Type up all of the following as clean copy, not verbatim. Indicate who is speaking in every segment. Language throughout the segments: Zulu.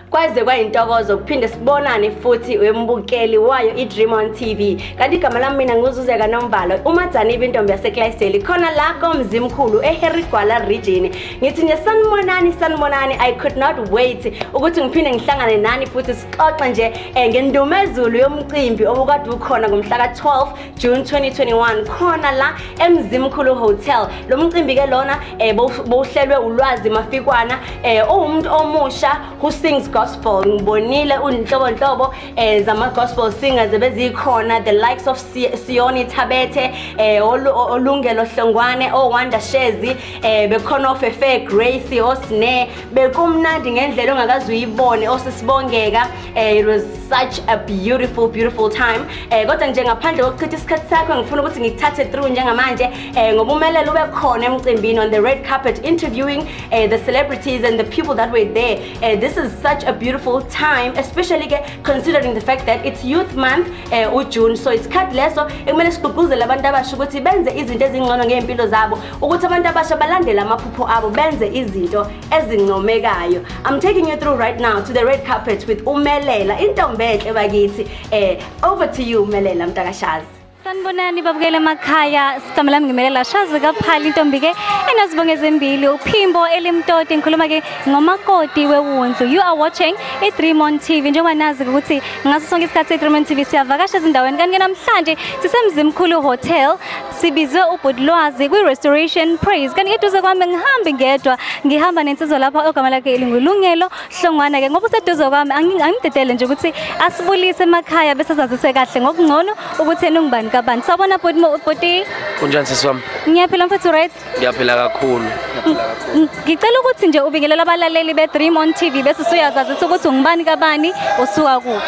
Speaker 1: kwaze kwayintokozo ukuphinde sibonane futhi wembukeli wayo iDream on TV. Kanti igama lami mina nguzuzeka Nombalo. Umadzana intombi yaseKlysdale khona la komzimkhulu eHerigwala region. Ngithi nje sanibonani I could not wait ukuthi ngiphinde ngihlangane nani futhi sixoxe nje ngendumezulu yomcimbi obukade ukhona ngomhla ka-12 June 2021 khona la umzimkhulu hotel. Lo mcimbi ke lona bowuhlelwe ulwazi mafikwana umuntu omusha who sings gospel. Ngibonile unhlobo zama gospel singers ebezikhona, the likes of Sioni Tabete, Olungelo Hlongwane, Wanda Shezi, bekhona ofefe Gracie osne bekumnandi ngendlela ongakazuyibone osisibongeka. It was such a beautiful time. Kodwa nje ngaphandle kokuchitha isikhathi sakho ngifuna ukuthi ngikuthathe through njengamanje ngoba umelele ube khona emcimbini on the red carpet interviewing the celebrities and the people that were there. This is such a beautiful time, especially considering the fact that it's youth month June, so it's cut leso ekumele sigqugquzele abantu abasha ukuthi benze izinto ezingcono ngempilo zabo, ukuthi abantu abasha balandele amaphupho abo benze izinto ezincomekayo. I'm taking you through right now to the red carpet with Umelela intombi enhle bakithi. Over to you Umelela Mtakashazi.
Speaker 2: Sanibonani babukele emakhaya, igama lami ngimelela Shazi kaPhali intombi ke enazibonge ezimbili uphimbo elimtoti ngikhuluma ke ngomakoti wewundlu. You are watching iDream on TV. Njengoba nazi ukuthi ngaso sonke isikhathi iDream on TV siyavakasha ezindaweni kanti namhlanje sisemzimkhulu hotel sibizwe ubudlwazi kwi restoration praise. Kanti eduze kwami ngihambe ngedwa ngihamba nensizwa lapha ogama lakhe ilungulungelo Hlongwana ke ngoba useduze kwami angidedele nje ukuthi asibulise emakhaya bese sazise kahle ngokungcono ukuthi enungibani kabantu. Sabona boti
Speaker 3: kunjani sisi wami?
Speaker 2: Ngiyaphila mfethu right?
Speaker 3: Ngiyaphila kakhulu.
Speaker 2: Ngicela ukuthi nje ubingelela abalaleli beDream on TV bese uyazazi ukuthi ungibani kabani osuka kuphi.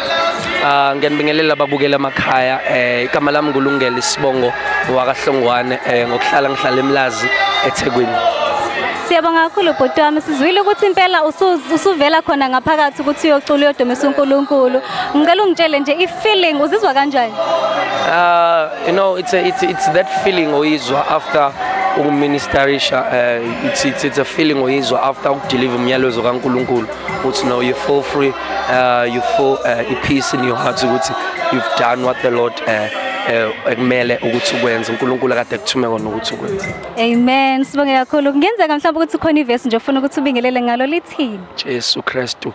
Speaker 3: Ngiyanibingelela ababukela emakhaya. Igama lami ngulungelo isibongo wakaHlongwane ngokuhlala ngihlala eMlazi eThekwini.
Speaker 2: Siyabonga kakhulu bhuti wami, sizwile ukuthi impela usuvela khona ngaphakathi ukuthi uyocula uyodumisa uNkulunkulu. Ngicela ungitshele nje ifeeling uzizwa kanjani?
Speaker 3: You know, it's that feeling oyizwa after ukuministerisha. It's a feeling oyizwa after ukudeliver umyalezo kaNkulunkulu. Uthi no, you feel free, you feel a peace in your heart ukuthi you've done what the Lord ekumele ukuthi ukwenze uNkulunkulu akade ekuthume kona ukuthi ukwenze.
Speaker 2: Amen. Sibonge kakhulu. Kungenzeka mhlawumbe ukuthi khona iverse nje ufuna ukuthi ubingelele ngalo lithini?
Speaker 3: Jesu Kristu.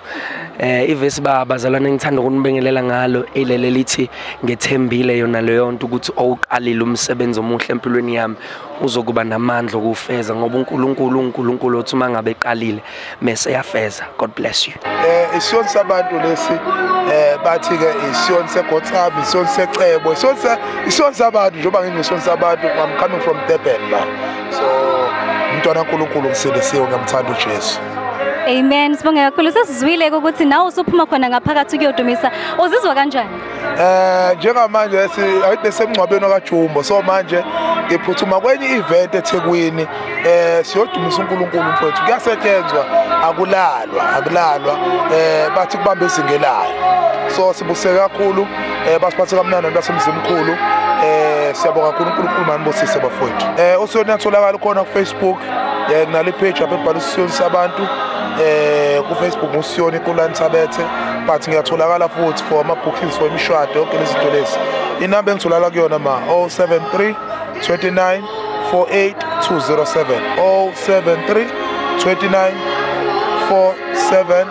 Speaker 3: Iverse bazalwane ngithanda ukunibingelela ngalo ilele lithi ngethembile yona leyo nto ukuthi awuqalile umsebenzi omuhle empilweni yami uzokuba namandla okufeza ngoba uNkulunkulu othi mangabe eqalile mase yafeza. God bless you.
Speaker 4: Isiyoni sabantu lesi bathi ke isiyoni seGotham, isiyoni secebo, isiyoni sabantu njengoba ngingisiyoni sabantu. I'm coming from Durban la. So umntwana kaNkulunkulu ngiselisiwe ngamthanda uJesu.
Speaker 2: Amen. Sibonge kakhulu. Sesizwile ukuthi nawe usuphuma khona ngaphakathi ukuyodumisa. Uzizwa kanjani?
Speaker 4: Njengamanje ayibe semncwabeni kaJumbo. So manje ngiphuthuma kwenye event eThekwini. Siyodumisa uNkulunkulu mfowethu. Kuyasetshenzwa, akulalwa. Bathi kubamba izingelayo. So sibuseke kakhulu basiphathe kamnandi basemzimkhulu. Siyabonga kakhulu uNkulunkulu manibosise bafowethu. Usiyoni yatholakala khona ku Facebook. Nginale page apha ebhala isiyoni sabantu. Ku Facebook uSiyoni Kulani Tabete, but ngiyatholakala futhi for ama bookings for imishado yonke lezi zinto lezi. Inamba engitholakala kuyona ma 073 29 48 207 073 29 47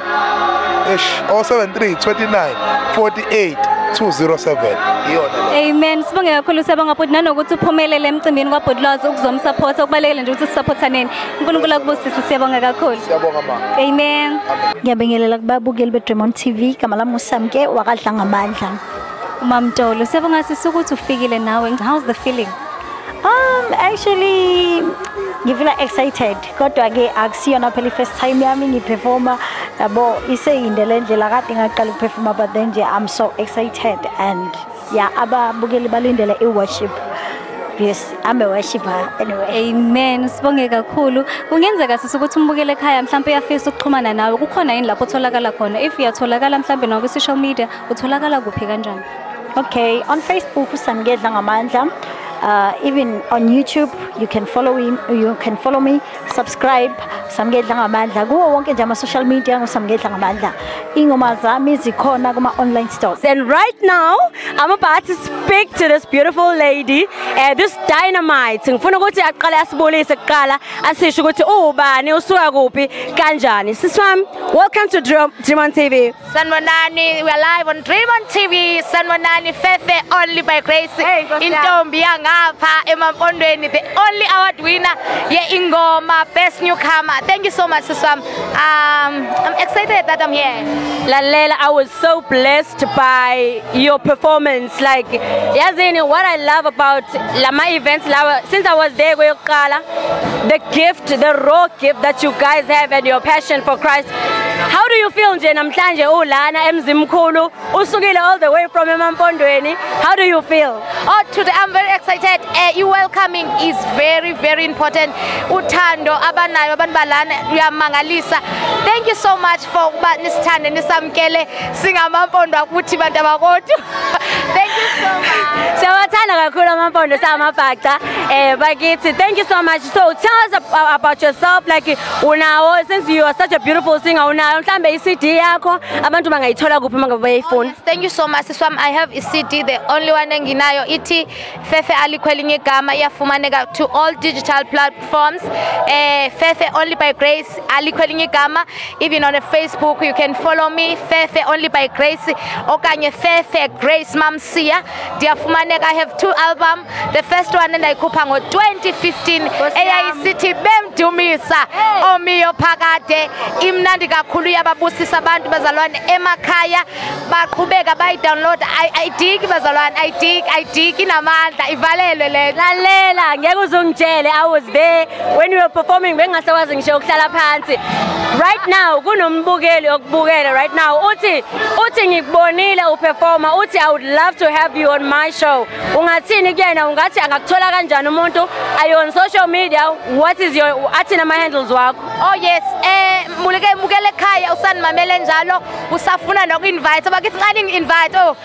Speaker 4: 073 29 48 207.
Speaker 2: Amen. Sibonge kakhulu siyabonga bhuti nanokuthi uphumelele emcimbini kwaBhudlazi ukuzomsupport okubalekile nje ukuthi sisupportaneni. uNkulunkulu akubusise siyabonga kakhulu.
Speaker 4: Siyabonga ma.
Speaker 2: Amen.
Speaker 5: Ngiyabingelela kubabukeli beDream on TV igama lami uSamke wakadla ngamandla.
Speaker 2: Umamtolo siyabonga sisukuthi ufikile nawe. How's the feeling?
Speaker 5: Actually ngifila excited kodwa ke akusiyona phela first time yami ngiperforma yabo iseyindele ndlela kade ngaqala ukuperforma but then nje I'm so excited and yeah ababukeli balindele iworship. Yes, I'm a worshipper anyway.
Speaker 2: Amen. Sibonge kakhulu. Kungenzeka sisukuthi umbukele ekhaya mhlawumbe uyafisa ukuxhumana nawe. Kukhona yini lapho utholakala khona? If uyatholakala mhlawumbe na ku social media, utholakala kuphi kanjani?
Speaker 5: Okay, on Facebook uSamgedla ngamandla. Even on YouTube, you can follow me, subscribe. Samgedla ngamandla kuwo wonke nje ama social media ngosamgedla ngamandla. Ingoma zami zikhona kuma online stores.
Speaker 1: And right now, I'm about to speak to this beautiful lady, this dynamite. Ngifuna ukuthi aqale asibulise kuqala asisho ukuthi ubani usuka kuphi kanjani. Siswami, welcome to Dream on TV.
Speaker 6: Sanwanani, we are live on Dream on TV. Sanwanani Fefe, only by grace. Intombi yangapha emampondweni, the only award winner ye ingoma best newcomer. Thank you so much, Siswam. I'm excited that I'm here.
Speaker 1: Lalela, I was so blessed by your performance. Like, yazini, what I love about Lama events, since I was there, the gift, the raw gift that you guys have and your passion for Christ. How do you feel, nje namhlanje ulana umzimkhulu usukile all the way from emampondweni? How do you feel?
Speaker 6: Oh, today I'm very excited. You welcoming is very, very important. Uthando abanayo abantu balana uyamangalisa. Thank you so much for uba nisithande nisamkele singamampondo akuthi bantu abakodwa. Thank you so much.
Speaker 1: Siyawathanda kakhulu amampondo samabhaca. Bakithi, thank you so much. So tell us about yourself, like unawo, since you are such a beautiful singer, unawo mhlambe iCD yakho abantu bangayithola kuphi mangabe bayifuna?
Speaker 6: Thank you so much. Siswam, I have a CD, the only one enginayo ithi Fefe alikhwelinye igama, iyafumaneka to all digital platforms. Fefe only by grace alikhwelinye igama. Even on the Facebook you can follow me, Fefe only by grace okanye Fefe Grace Mamsia. Ndiyafumaneka. I have 2 albums. The first one endayikhupha ngo 2015 eyayisithi bemdumisa omiyo phakade, imnandi kakhulu yababusisa abantu bazalwane emakhaya baqhubeka bayidownload. ayidiki bazalwane, ayidiki namandla ivalelwe le.
Speaker 1: Lalela, ngeke uzungitshele, I was there when you were performing, bengasawazi ngisho ukuhlala phansi. Right now kunombukeli okubukela right now uthi ngikubonile uperforma, uthi I would love to have you on my show. Ungathini kuyena, ungathi angakuthola kanjani umuntu? Are you on social media? What is your athi nama handles wakho?
Speaker 6: Oh yes, mukele ekhaya usanimamele njalo usafuna noku-invite abakithi xa ningi-invite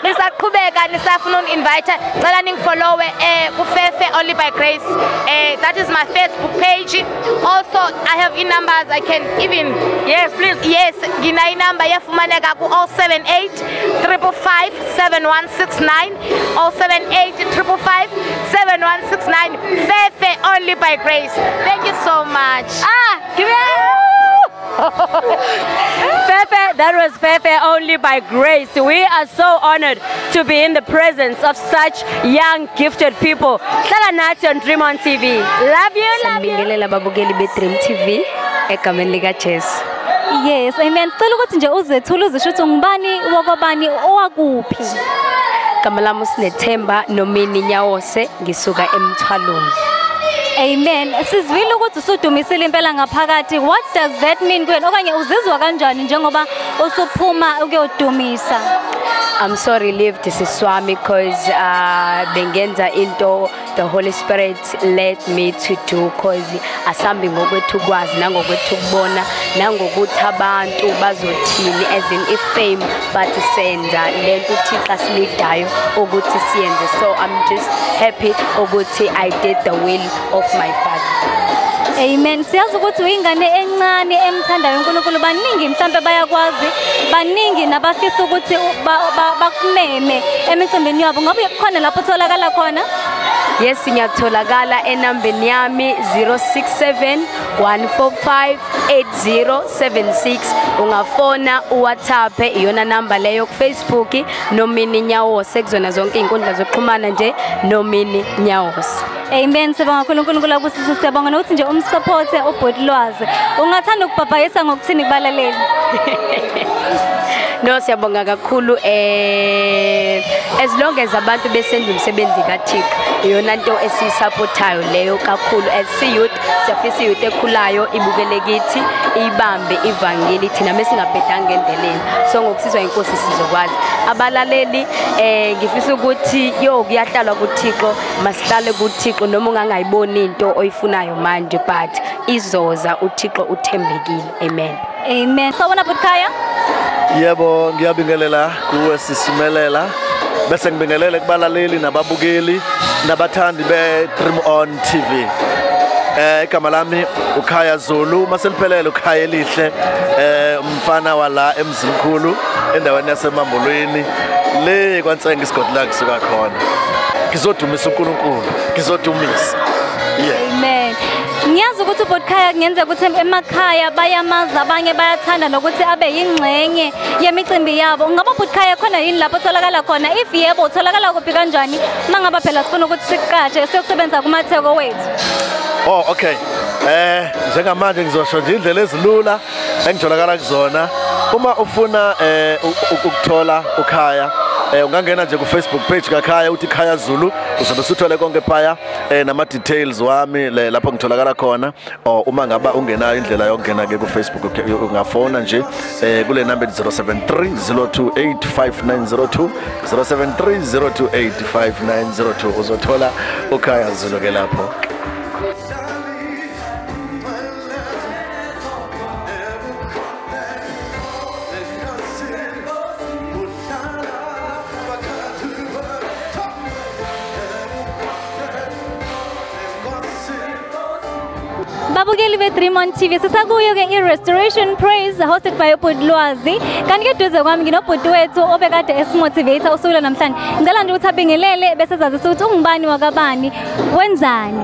Speaker 6: nisaqhubeka nisafuna uku-invite, cela ningifollowe kuFefe only by grace. That is my Facebook page. Also I have numbers, I can even,
Speaker 1: yes please,
Speaker 6: yes, ngina inamba yafumaneka ku 078 555 7169 078 555 7169. Fefe only by grace. Thank you so much.
Speaker 1: Give me Fefe, that was Fefe only by grace. We are so honored to be in the presence of such young, gifted people. Hlala nathi on Dream on TV. Love you, love you.
Speaker 7: Sanibingelela babukeli beDream TV egameni lika Jess.
Speaker 2: Yes, amen. Cela ukuthi nje uzethula uzisho ukuthi ngubani wakobani owakuphi.
Speaker 7: Igama lami uSinethemba Nomini Nyawose, ngisuka eMthwalweni.
Speaker 2: Amen. Sizwile ukuthi usudumisile impela ngaphakathi. What does that mean kuwena? Okanye uzizwa kanjani njengoba usuphuma ukuyodumisa?
Speaker 7: I'm so relieved siswami because bengenza into the Holy Spirit led me to do, because asambi ngokwethu kwazi nangokwethu kubona nangokuthi abantu bazothini as in ifame, but senza lento uThixo asilidayo ukuthi siyenze. So I'm just happy ukuthi I did the will of my Father.
Speaker 2: Amen. Siyazi ukuthi uyingane encane emthandayo uNkulunkulu, baningi mhlambe bayakwazi, baningi nabafisa ukuthi bakumeme emicimbini yabo. Ngabe khona lapho utholakala khona?
Speaker 7: Yes, ngiyatholakala enambeni yami 067 145 8076. Ungafona uWhatsApp, iyona number leyo, kuFacebook Nomini Nyawose, kuzona zonke inkundla zokuxhumana nje Nomini Nyawose.
Speaker 2: Amen. Sibonga kakhulu uNkulunkulu akubusise, siyabonga nokuthi nje umsupport uBhodilwazi. Ungathanda ukubhabhayisa ngokuthini kubalaleli?
Speaker 7: No, siyabonga kakhulu as long as abantu besenza umsebenzi kaThixo, iyona nto esisupportayo leyo kakhulu. As youth siyafisa youth ekhulayo ibukele kithi, ibambe ivangeli thina mesingabhedanga endeleni. So ngokusizwa inkosi sizokwazi abalaleli, ngifisa ukuthi kuyahlalwa kuThixo, masihlale kuThixo noma ungangayiboni into oyifunayo manje, but izoza uThixo uthembekile. Amen.
Speaker 2: Amen. Sawona Bukhaya?
Speaker 8: Yebo, ngiyabingelela kuwe sisimelela bese ngibingelele kubalaleli nababukeli nabathandi be-Dream On TV. Igama lami uKhaya Zulu, maseliphelele uKhaya elihle, umfana wala umzimkhulu endaweni yasemambulweni le kwaNtsenga iScotland kusuka khona. Ngizodumisa uNkulunkulu, ngizodumisa.
Speaker 2: Amen. Ngiyazi ukuthi uBotkhaya kungenzeka ukuthi emakhaya bayamaza abanye bayathanda nokuthi abe yingxenye yemicimbi yabo. Ngaba uBotkhaya khona yini lapho utholakala khona? If yebo utholakala kuphi kanjani? Mangaba phela sifuna ukuthi sikuqashe siyokusebenza kumatheko wethu.
Speaker 8: Oh, okay. Njengamanje ngizosho nje indlela ezilula engitholakala kuzona. Uma ufuna ukuthola uKhaya, ungangena nje ku Facebook page kaKhaya uthi Khaya Zulu, uzobe usuthole konke phaya nama details wami lapho ngitholakala khona. Uma ngaba ungenayo indlela yokungena ke ku Facebook ungafona nje kule number 0730285902 0730285902 uzothola uKhaya Zulu ke lapho.
Speaker 2: Babukeli be-Dream On TV sisakuyo ke i-Restoration Praise hosted by uBudlwazi. Kanti ke duze kwami nginobhuti wethu obekade esimotivator usuku namhlanje. Ngicela nje ukuthi abingelele bese sazisa ukuthi ungubani wakabani, wenzani.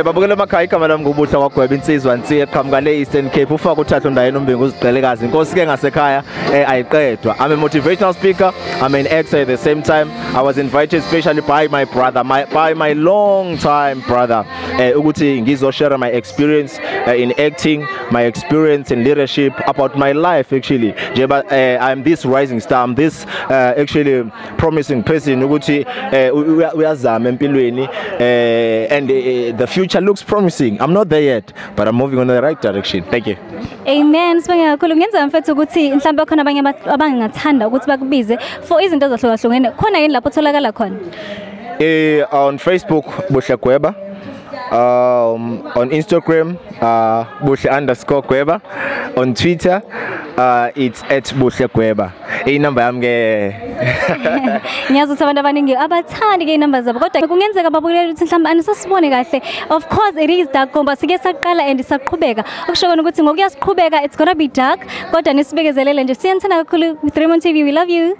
Speaker 9: Babukela emakhaya igama lami ngubuhla kwagweba insizwa nsi eqhamuka le-Eastern Cape ufaka uthatho ndayena umbingu uzigqelekazi inkosi ke ngasekhaya ayiqedwa. I'm a motivational speaker, I'm an actor at the same time. I was invited especially by my brother, by my long time brother ukuthi ngizoshare my experience in acting, my experience in leadership, about my life actually. I'm this rising star, I'm this actually promising person ukuthi uyazama empilweni and the future looks promising. I'm not there yet, but I'm moving on the right direction. Thank you.
Speaker 2: Amen. Sibonga kakhulu. Ngenza mfethu ukuthi mhlawumbe khona abanye abangathanda ukuthi bakubize for izinto ezahlukahlukene. Khona yini lapho utholakala khona?
Speaker 9: On Facebook Buhle Gweba. On Instagram Buhle_Gweba. On Twitter it's @Buhle_Gweba. Number yami ke
Speaker 2: ngiyazi ukuthi abantu abaningi abathandi ke inamba zabo kodwa kungenzeka babukele ukuthi mhlawumbe anisasibone kahle. Of course it is dark ngoba sike saqala and saqhubeka ukusho kona ukuthi ngokuyasiqhubeka it's gonna be dark kodwa nisibekezelele nje siyanthanda kakhulu with Dream On TV. We love you.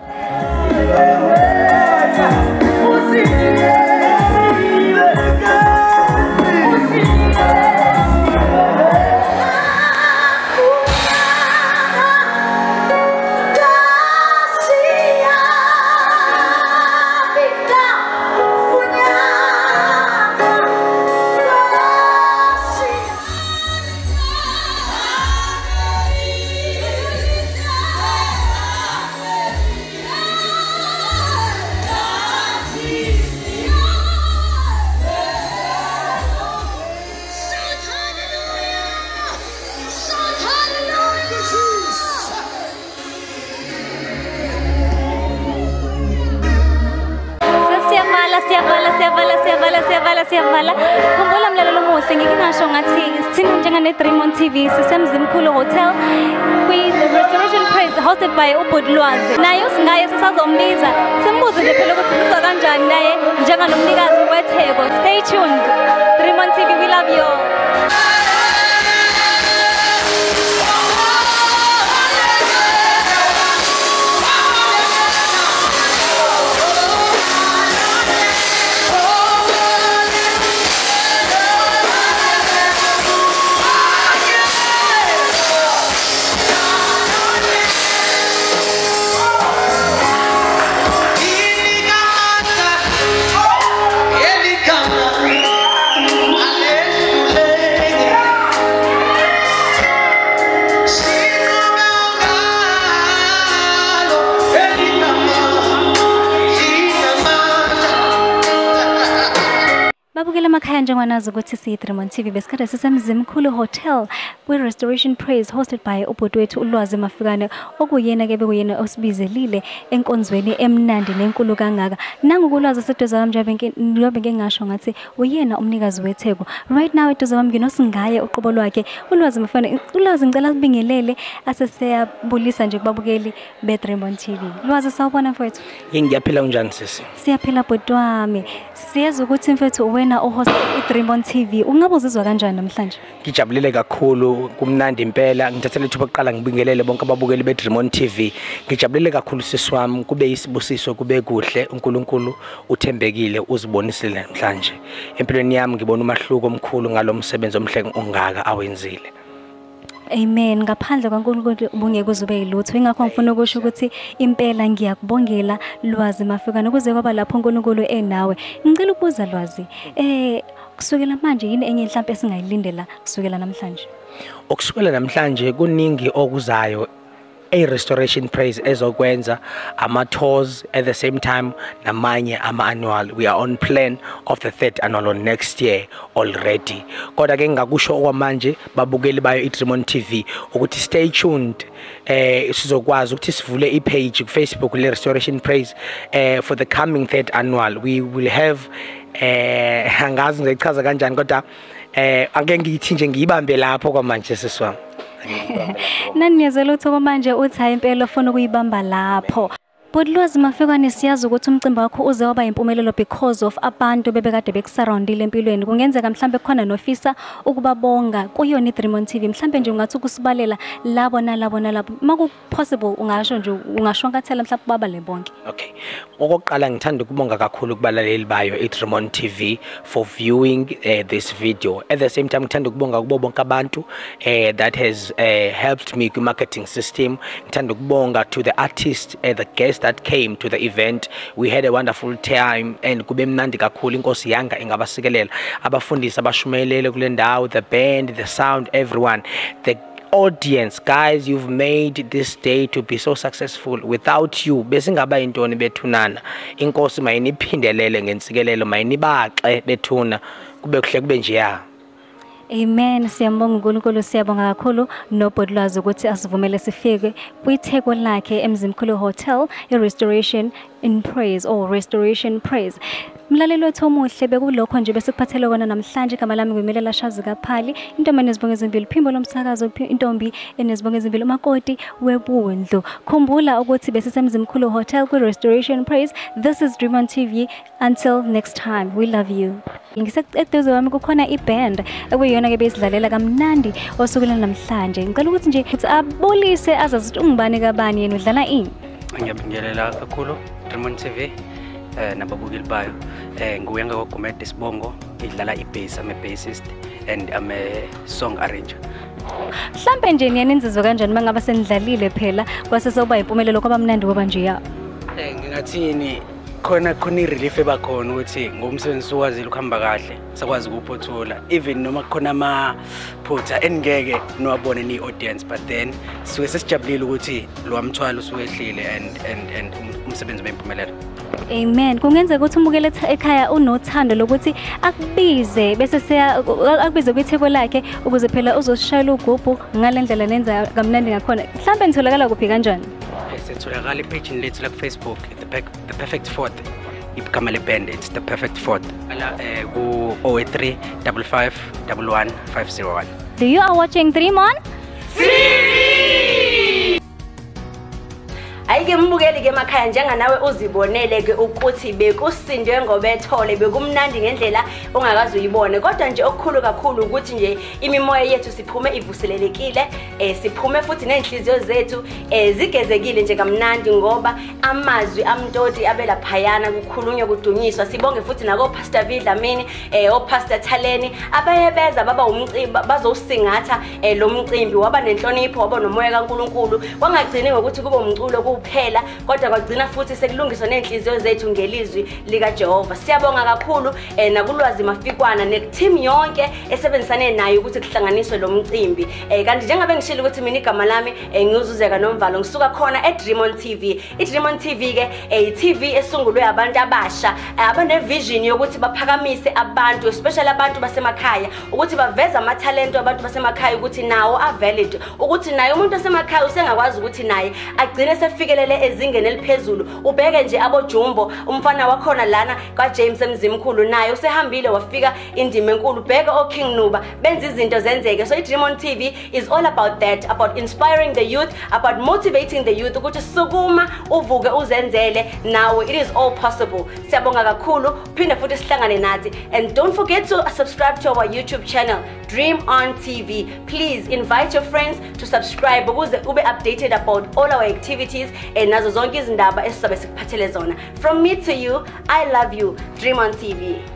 Speaker 2: Siyavala. Khumbula mlalelo muhle ngike ngasho ngathi sithina njengane Dream On TV sisemzimkhulu hotel with the Restoration Praise hosted by uBudlwazi. Naye usingaye sisazombiza simbuze nje phela ukuthi sizwa kanjani naye njenganomnikazi wetheko. Stay tuned. Dream On TV, we love you.
Speaker 10: Ele canta, aleluia.
Speaker 2: babukela emakhaya njengoba nazi ukuthi si3 TV besikade sisemzimkhulu hotel kwi restoration praise hosted by ubhuti wethu uLwazi Mafikane okuyena ke bekuyena osibizelile enkonzweni emnandi nenkulu kangaka nangokulwazi seduze kwami njengoba ngingasho ngathi uyena umnikazi wetheko right now eduze kwami nginosingaye uqobo lwakhe uLwazi Mafikane uLwazi ngicela kubingelele asesiyabulisa nje kubabukeli be3 TV Lwazi sawubona mfowethu
Speaker 10: ngiyaphila unjani sisi
Speaker 2: siyaphila bhuti wami siyeza ukuthi mfethu wena uhost i3 TV ungabe uzizwa kanjani namhlanje
Speaker 10: ngijabulile kakhulu kumnandi impela ngithathele ithuba oqala ngibingelele bonke ababukeli be3 TV ngijabulile kakhulu sisiwami kube isibusiso kube kuhle uNkulunkulu uthembekile uzibonisile namhlanje empilweni yami ngibona umahluko omkhulu ngalomsebenzi omhle ongaka awenzile
Speaker 2: Amen ngaphandle kwaNkulunkulu ubungeke uzube yilutho ingakho ngifuna ukusho ukuthi impela ngiyakubongela Lwazi Mafikane kuze kwaba lapho uNkulunkulu enawe ngicela ukubuza Lwazi kusukela manje yini enye mhlawumbe singayilindela kusukela namhlanje
Speaker 10: okusukela namhlanje kuningi okuzayo restoration praise ezokwenza ama-tours at the same time namanye ama-annual we are on plan of the 3rd annual on next year already kodwa ke ngakusho okwamanje babukeli bayo i3 TV ukuthi stay tuned sizokwazi ukuthi sivule ipage ku Facebook le restoration praise for the coming 3rd annual we will have angazi ngichaza kanjani kodwa ake ngithi nje ngiyibambe lapho kwamanje siswami
Speaker 2: Naniyazela ukuthi manje uthi hayi impela ufuna ukuyibamba lapho But Lwazi Mafikane siyazi ukuthi umcimbi wakho uze waba impumelelo because of abantu bebekade bekusurroundile empilweni kungenzeka mhlambe khona nofisa ukubabonga kuyona i3 TV mhlambe nje ungathi ukusibalela labo nalabo maku possible ungasho nje ungashonkathela mhlambe baba le bonke
Speaker 10: Okay okokuqala ngithanda ukubonga kakhulu kubalaleli bayo i3 TV for viewing this video at the same time ngithanda ukubonga kubo bonke abantu that has helped me ku marketing system ngithanda ukubonga to the artists the guests that came to the event we had a wonderful time and kube mnandi kakhulu inkosi yanga ingabasikelela abafundisi abashumayelele kule ndawo the band the sound everyone the audience guys you've made this day to be so successful without you besingaba intoni bethunana inkosi mayiniphindelele ngensikelelo mayinibaxe bethuna kube kuhle kube nje ya
Speaker 2: Amen siyambonga uNkulunkulu siyabonga kakhulu nobhodlazi ukuthi asivumele sifike kwitheko lakhe emzimkhulu hotel restoration in praise or restoration praise Mlaleli wethu omuhle bekulokho nje bese kuphathele kona namhlanje igama lami ngimelela Shazi kaPhali intombi enezibongo ezimbili phimbo lomsakazo intombi enezibongo ezimbili umakoti webundlu khumbula ukuthi besisemzimkhulu hotel ku restoration praise this is Dream TV until next time we love you ngiseduze wami kukhona iband ekuyiyona ke besidlalela kamnandi osukela namhlanje ngicela ukuthi nje uthi abulise azazi ukuthi ungibani kabani yena udlala ini
Speaker 11: ngiyabingelela kakhulu Dream TV nababukeli bayo nguyenga koGumede Sibongo idlala ibass I'm a bassist and I'm a song arranger
Speaker 2: mhlambe nje niyena insizwe kanjani mangaba senidlalile phela kwase soba impumelelo kwaba mnandi ngoba nje ya
Speaker 11: ngingathini khona irelief ebakhona ukuthi ngomsebenzi ukwazile ukuhamba kahle sakwazi ukuphothula even noma khona amaphutha engeke niwabone ni audience but then suke sesijabulile ukuthi lo wamthwalo usukehlile and umsebenzi wempumelelo
Speaker 2: Amen kungenzeka ukuthi umukele ekhaya unothando lokuthi akubize bese akubize kwitheko lakhe ukuze phela uzosishayela ugubhu ngalendlela nenza kamnandi ngakhona mhlambe nitholakala kuphi kanjani
Speaker 11: Setholakala ipage lethu la ku Facebook the perfect fourth igama le band it's the perfect fourth ala ku 083 55 11 501
Speaker 2: Do you are watching 3
Speaker 1: Ayike mbukeli ke emakhaya njenga nawe uzibonele ke ukuthi bekusindwe ngobethole bekumnandi ngendlela ongakazi uyibone kodwa nje okukhulu kakhulu ukuthi nje imimoya yethu siphume ivuselelekile siphume futhi nenhliziyo zethu zigezekile nje kamnandi ngoba amazwi amntoti abela phayana kukhulunywa kudunyiswa sibonge futhi nako Pastor Vidlamini o Pastor Thaleni abayebeza baba umcimbi bazowusingatha lo mcimbi waba nenhlonipho waba nomoya kaNkuluNkulu kwangagcini ngokuthi kube umculo kuphela kodwa kwagcina futhi sekulungiswa nenhliziyo zethu ngelizwi lika Jehova. Siyabonga kakhulu nakulwazi mafikwana ne-team yonke esebenzisane nayo ukuthi kuhlanganiswe lo mcimbi. Kanti njengabe ngishilo ukuthi mina igama lami ngiyuzuzeka Nomvalo ngisuka khona eDream on TV. iDream on TV ke TV esungulwe abantu abasha abane-vision yokuthi baphakamise abantu especially abantu basemakhaya ukuthi baveze ama-talent abantu basemakhaya ukuthi nawo valid, ukuthi naye umuntu osemakhaya usengakwazi ukuthi naye agcine sefikelele ezingeni eliphezulu. Ubheke nje aboJumbo, umfana wakhona lana kaJames umzimkhulu naye usehambile wafika indima enkulu. Bheke oKing Nuba benza izinto zenzeke. So iDream on TV is all about that, about inspiring the youth, about motivating the youth ukuthi sukuma uvuke uzenzele nawe. It is all possible. Siyabonga kakhulu, phinde futhi sihlangane nathi, and don't forget to subscribe to our YouTube channel Dream on TV. Please invite your friends to subscribe ukuze ube updated about all our activities and nazo zonke izindaba esizobe sikuphathele zona. From me to you, I love you. Dream on TV.